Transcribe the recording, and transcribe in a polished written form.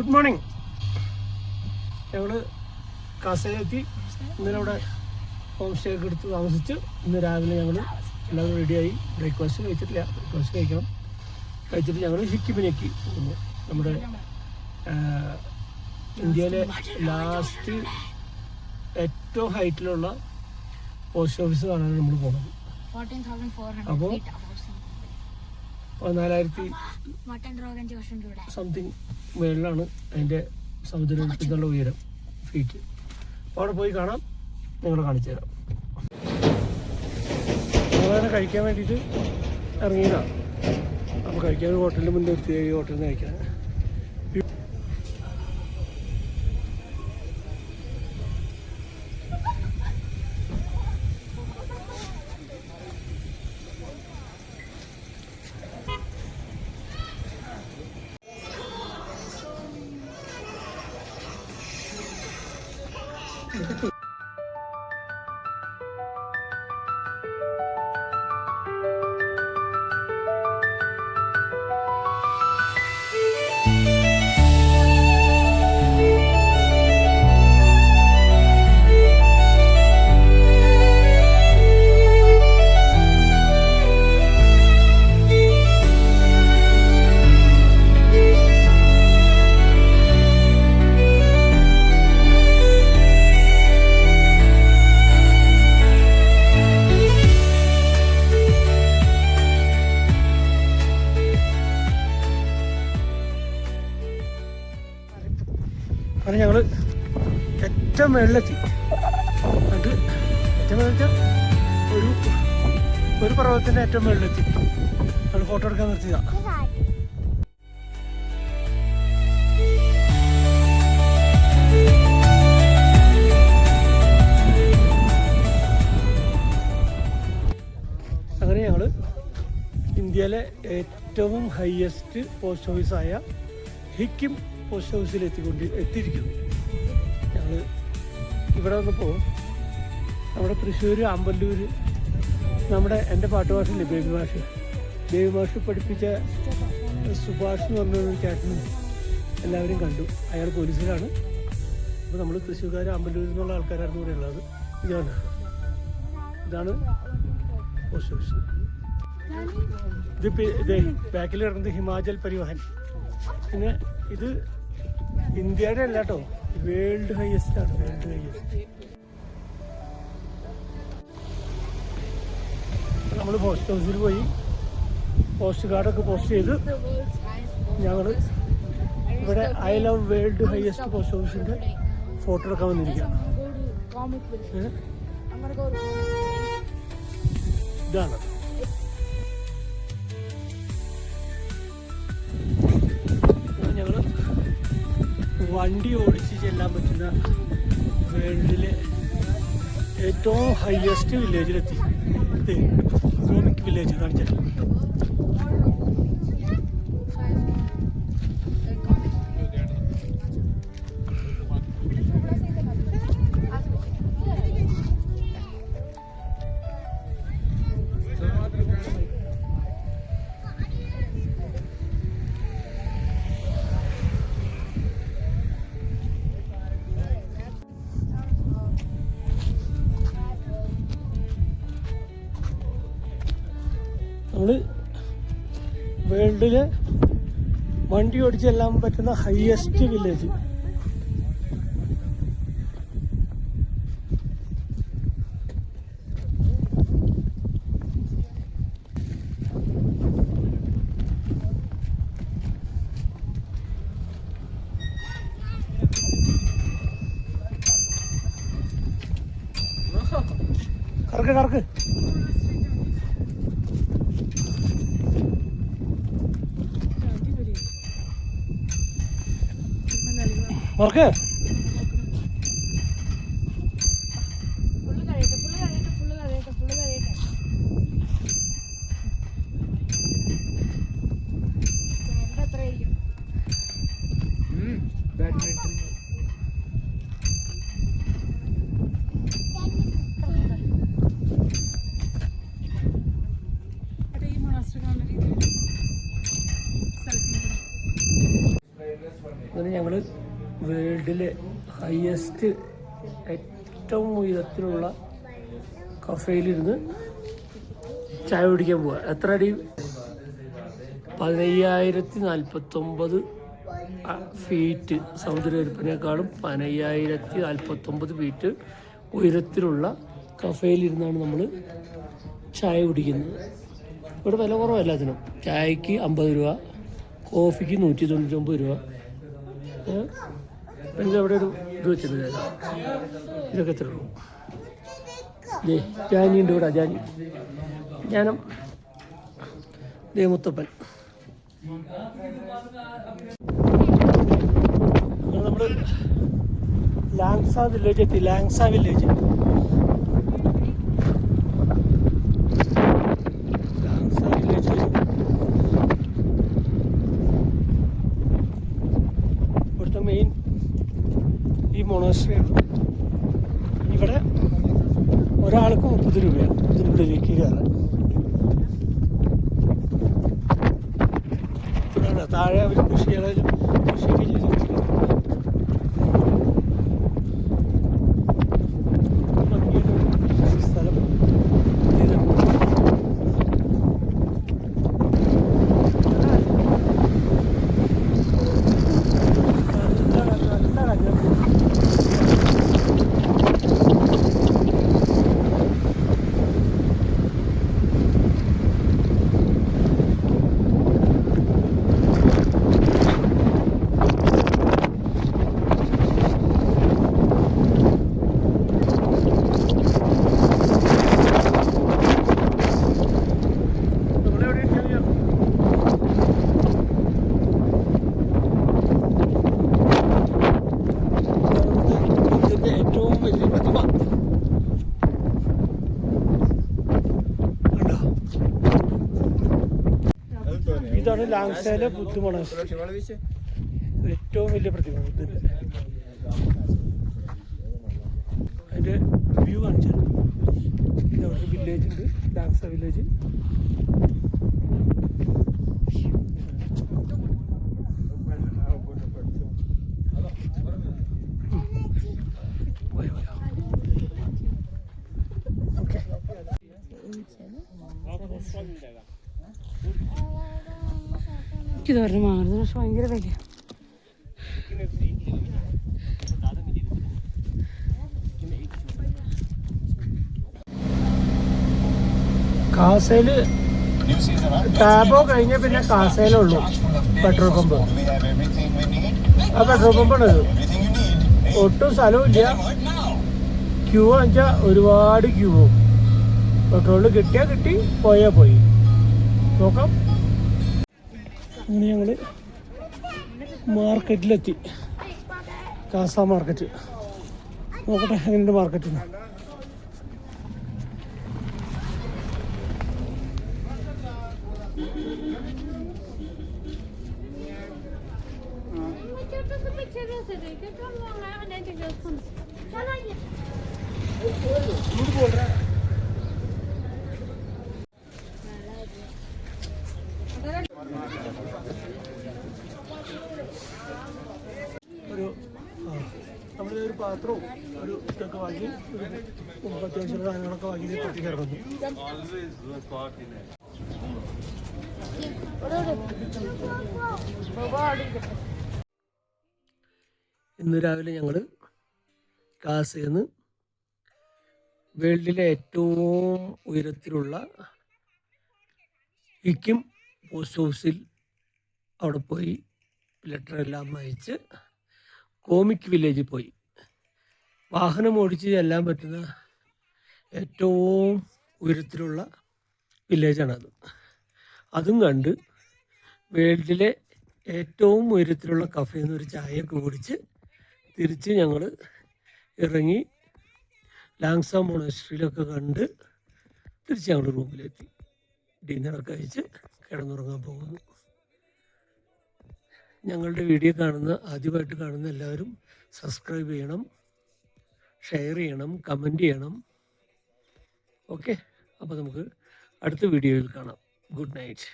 Good morning. ഞങ്ങൾ കാസയിലെത്തി. ഇന്നലെ അവിടെ ഹോം സ്റ്റേ ഒക്കെ എടുത്ത് താമസിച്ച് ഇന്ന് രാവിലെ ഞങ്ങൾ എല്ലാവരും റെഡിയായി. ബ്രേക്ക്ഫാസ്റ്റ് കഴിച്ചിട്ടില്ല, ബ്രേക്ക്ഫാസ്റ്റ് കഴിക്കണം. കഴിച്ചിട്ട് ഞങ്ങൾ ഹിക്കിമിലേക്ക് പോകുന്നു. നമ്മുടെ ഇന്ത്യയിലെ ലാസ്റ്റ് ഏറ്റവും ഹൈറ്റിലുള്ള പോസ്റ്റ് ഓഫീസ് കാണാനാണ് നമ്മൾ പോകുന്നത്. അപ്പോൾ 14,000 സംതിങ് മേളിലാണ് അതിൻ്റെ സമുദ്രത്തിനുള്ള ഉയരം ഫീറ്റ്. അപ്പോൾ അവിടെ പോയി കാണാം, നിങ്ങളെ കാണിച്ചു തരാം. ഞങ്ങളങ്ങനെ കഴിക്കാൻ വേണ്ടിയിട്ട് ഇറങ്ങിയതാണ്. അപ്പോൾ കഴിക്കാൻ ഒരു ഹോട്ടലിൽ മുന്നേ എത്തി. ഈ ഹോട്ടലിൽ നിന്ന് കഴിക്കാൻ അങ്ങനെ ഞങ്ങൾ ഏറ്റവും മേളിലെത്തി. അത് ഏറ്റവും മേളിൽ വെച്ചാൽ ഒരു പർവ്വതത്തിൻ്റെ ഏറ്റവും മേളിലെത്തി. ഞങ്ങൾ ഫോട്ടോ എടുക്കാൻ നിർത്തിയതാണ്. അങ്ങനെ ഞങ്ങൾ ഇന്ത്യയിലെ ഏറ്റവും ഹയസ്റ്റ് പോസ്റ്റ് ഓഫീസായ ഹിക്കിം പോസ്റ്റ് ഓഫീസിൽ എത്തിയിരിക്കുന്നു. ഞങ്ങൾ ഇവിടെ വന്നപ്പോൾ നമ്മുടെ തൃശ്ശൂർ, അമ്പല്ലൂർ, എൻ്റെ പാട്ടുഭാഷയില്ലേ ബേബി മാഷ് പഠിപ്പിച്ച സുഭാഷ് എന്ന് പറഞ്ഞൊരു ചേട്ടനും എല്ലാവരും കണ്ടു. അയാൾ പോലീസിലാണ്. അപ്പോൾ നമ്മൾ തൃശ്ശൂർക്കാർ, അമ്പല്ലൂരിൽ നിന്നുള്ള ആൾക്കാരായിരുന്നു ഇവിടെ ഉള്ളത്. ഇതാണ് പോസ്റ്റ് ഓഫീസ്. ഇത് ബാക്കിൽ കിടക്കുന്നത് ഹിമാചൽ പരിവാഹൻ. പിന്നെ ഇത് ഇന്ത്യയുടെ അല്ല കേട്ടോ, വേൾഡ് ഹയസ്റ്റ് ആണ്. World highest. നമ്മൾ പോസ്റ്റ് ഓഫീസിൽ പോയി പോസ്റ്റ് കാർഡൊക്കെ പോസ്റ്റ് ചെയ്ത് ഞങ്ങൾ ഇവിടെ I love world highest post ഓഫീസിൻ്റെ ഫോട്ടോ എടുക്കാൻ വന്നിരിക്കുകയാണ്. ഇതാണ് ഞങ്ങൾ വണ്ടി ഓടിച്ച് ചെല്ലാൻ പറ്റുന്ന വേൾഡിലെ ഏറ്റവും ഹയസ്റ്റ് വില്ലേജിലെത്തി. ഇത് കോമിക് വില്ലേജ് കാണിച്ചു. നമ്മൾ വേൾഡിൽ വണ്ടി ഓടിച്ചെല്ലാൻ പറ്റുന്ന ഹയസ്റ്റ് വില്ലേജ്. കറക്ക് ഓർക്കെ ബാഡ്മിന്റൺ One day. അങ്ങനെ ഞങ്ങൾ വേൾഡിലെ ഹയസ്റ്റ് ഏറ്റവും ഉയരത്തിലുള്ള കഫേയിലിരുന്ന് ചായ കുടിക്കാൻ പോവുക. എത്ര അടി? 15,049 ഫീറ്റ്. സമുദ്രനിരപ്പിനേക്കാളും 15,049 ഫീറ്റ് ഉയരത്തിലുള്ള കഫേയിലിരുന്നാണ് നമ്മൾ ചായ കുടിക്കുന്നത്. ഇവിടെ വില കുറവല്ല അതിനും. ചായക്ക് 50 രൂപ, കോഫിക്ക് 199 രൂപ. പിന്നെ അവിടെ ഒരു ഇത് വെച്ചിട്ടുണ്ട്, ഇതൊക്കെ എത്ര ഉള്ളൂ. ജാനി ഉണ്ട് ഇവിടെ, ജാനി ജ്ഞാനം ദേമുത്തപ്പൻ. നമ്മൾ ലാങ്സ വില്ലേജ് എത്തി. ലാങ്സ വില്ലേജ് ഇവിടുത്തെ മെയിൻ ഈ മൊണാസ്ട്രിയാണ്. ഇവിടെ ഒരാൾക്ക് 30 രൂപയാണ് ഇതിനുള്ളിലേക്ക് കയറാൻ. താഴെ അവർ കൃഷിയൊക്കെ ചെയ്ത് സ്ഥലം ഇതാണ് ലാങ്സയിലെ ബുദ്ധ മൊണാസ്ട്രി. ഏറ്റവും വലിയ പ്രതിമ ബുദ്ധൻ്റെ. അതിൻ്റെ വ്യൂ കാണിച്ചാൽ അവിടെ വില്ലേജ് ഉണ്ട്, ലാങ്സ വില്ലേജ്. ഓക്കെ, ഇത് പറഞ്ഞു മാറുന്നു, പക്ഷെ ഭയങ്കര വില. കാസയില് ടാബോ കഴിഞ്ഞ പിന്നെ കാസയിലുള്ളൂ പെട്രോൾ പമ്പ്. ആ പെട്രോൾ പമ്പാണ് ഇത്. ഒട്ടും സ്ഥലവും ഇല്ല. ക്യൂ വെച്ചാൽ ഒരുപാട് ക്യൂ. പെട്രോൾ കിട്ടിയാൽ കിട്ടി, പോയാൽ പോയി. നോക്കാം. അങ്ങനെ ഞങ്ങൾ മാർക്കറ്റിലെത്തി. കാസ മാർക്കറ്റ്. നോക്കട്ടെ എങ്ങനെയുണ്ട് മാർക്കറ്റിൽ നിന്ന്. നമ്മളൊരു പാത്രവും ഒരു ഇതൊക്കെ വാങ്ങി, ഒരു 30 സാധനങ്ങളൊക്കെ വാങ്ങി പൊട്ടിക്ക് ഇറങ്ങുന്നു. ഇന്ന് രാവിലെ ഞങ്ങൾ കാസയിൽ നിന്ന് വേൾഡിലെ ഏറ്റവും ഉയരത്തിലുള്ള ഇക്കിം പോസ്റ്റ് ഓഫീസിൽ അവിടെ പോയി ലെറ്ററെല്ലാം അയച്ച് കോമിക് വില്ലേജിൽ പോയി. വാഹനം ഓടിച്ച് ചെല്ലാൻ പറ്റുന്ന ഏറ്റവും ഉയരത്തിലുള്ള വില്ലേജാണത്. അതും കണ്ട് വേൾഡിലെ ഏറ്റവും ഉയരത്തിലുള്ള കഫേയിൽ നിന്ന് ഒരു ചായയൊക്കെ കുടിച്ച് തിരിച്ച് ഞങ്ങൾ ഇറങ്ങി ലാങ്സ മൊണാസ്ട്രിയിലൊക്കെ കണ്ട് തിരിച്ച് ഞങ്ങൾ റൂമിലെത്തി. ഡിന്നറൊക്കെ കഴിച്ച് കിടന്നുറങ്ങാൻ പോകുന്നു. ഞങ്ങളുടെ വീഡിയോ ആദ്യമായിട്ട് കാണുന്ന എല്ലാവരും സബ്സ്ക്രൈബ് ചെയ്യണം, ഷെയർ ചെയ്യണം, കമൻറ്റ് ചെയ്യണം. ഓക്കെ, അപ്പോൾ നമുക്ക് അടുത്ത വീഡിയോയിൽ കാണാം. Good night.